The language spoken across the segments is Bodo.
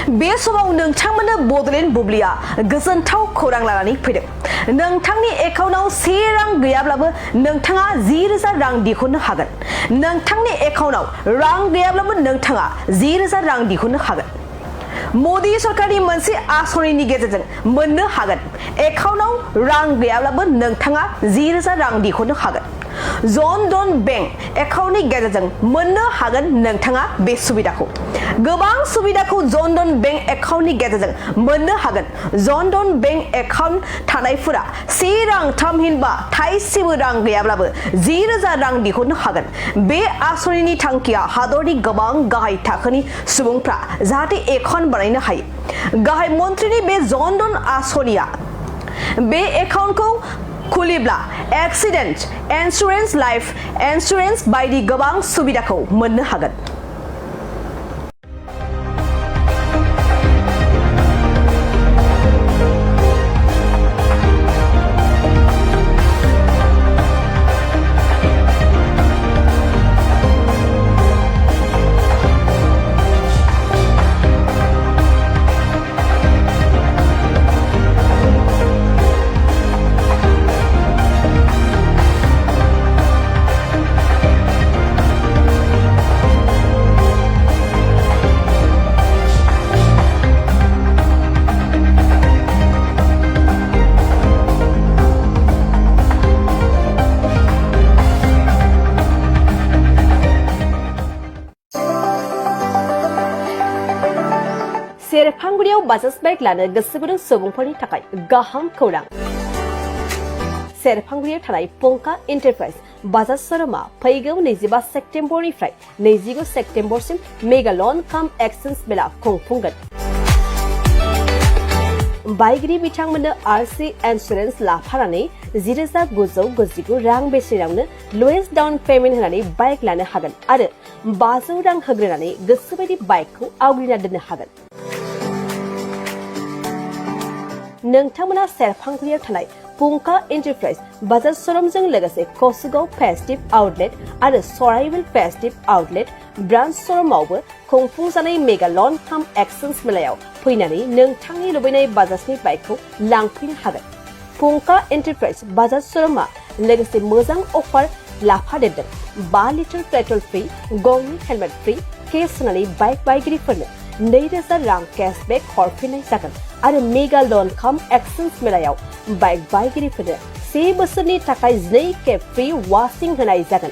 बे समाव नोंथांमोननो बड'लेण्ड बुब्लिया गोजोनथाव खौरां लानानै फैदों। नोंथांनि एकाउन्टआव 1 रां गैयाब्लाबो नोंथाङा 10,000 रां दिहुननो हागोन। नोंथांनि एकाउन्टआव रां गैयाब्लाबो नोंथाङा 10,000 रां दिहुननो हागोन। मोदी सरकारनि मोनसे आस'ननि गेजेरजों मोननो हागोन। एकाउन्टआव रां गैयाब्लाबो नोंथाङा 10,000 रां दिहुननो हागोन। जन धन बेंक एकाउन्टनि गेजेरजों मोननो हागोन नोंथाङा बे सुबिदाखौ। गोबां सुबिदाखौ जन धन बेंक एकाउन्टनि गेजेरजों मोननो हागोन। जन धन बेंक एकाउन्ट थानायफोरा 1 रां थामहिनबा थाइसेबो रां गैयाब्लाबो 10,000 रां दिहुननो हागोन। बे आस'ननि थांखिया हादरनि गोबां गाहाय थाखोनि सुबुंफ्रा जाहाथे एकाउन्ट बानायनो हायो। गाहाय मन्थ्रिनि बे जन धन आस'निया बे एकाउन्टखौ खुलिब्ला एक्सिडेन्ट इन्सुरेन्स, लाइफ इन्सुरेन्स बायदि गोबां सुबिदाखौ मोननो हागोन। सेरफांगुरियाव बाजाज बाइक लानो गोसो गुदुं सुबुंफोरनि थाखाय गाहाम खौरां। सेरफांगुरियाव थानाय पंका एन्टारप्राइज बाजाज श'रुमा फैगौ 25 सेप्तेम्बरनिफ्राय 29 सेप्तेम्बरसिम मेगा लन काम एक्सचेन्ज मेला खुंफुंगोन। बाइकगिरि बिथांमोननो आरसि इन्सुरेन्स लाफानानै 10,999 रां बेसेनावनो लवेस्ट डाउन पेमेन्ट होनानै बाइक लानो हागोन आरो 500 रां होग्रोनानै गोसोबायदि बाइकखौ आवग्रिना दोननो हागोन। नोंथांमोना सेरफांगुरियाव थानाय पंका एन्टारप्राइज बाजाज श'रुमजों लोगोसे कसुगाव फेस्टिभ आउटलेट आरो सराइबिल फेस्टिभ आउटलेट ब्रान्च श'रुमावबो खुंफुंजानाय मेगा लन काम एक्सचेन्ज मेलायाव फैनानै नोंथांनि लुबैनाय बाजाजनि बाइकखौ लांफैनो हागोन। पंका एन्टारप्राइज बाजाज श'रुमा लोगोसे मोजां अफार लाफादेरदों। 5 लिटार पेट्रल फ्रि, गंनि हेलमेट फ्रि केस होनानै बाइक बायगिरिफोरनो 2,000 रां केशबेक हरफिननाय जागोन आरो मेगा लन काम एक्सचेन्ज मेलायाव बाइक बायगिरिफोरनो 1 बोसोरनि थाखाय 2 खेब फ्रि वाशिं होनाय जागोन।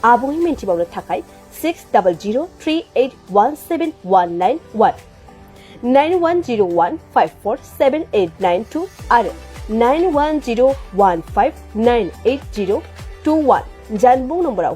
आबुङै मिन्थिबावनो थाखाय 6003817191 9101547892 आरो 9101598021 जानबुं नम्बराव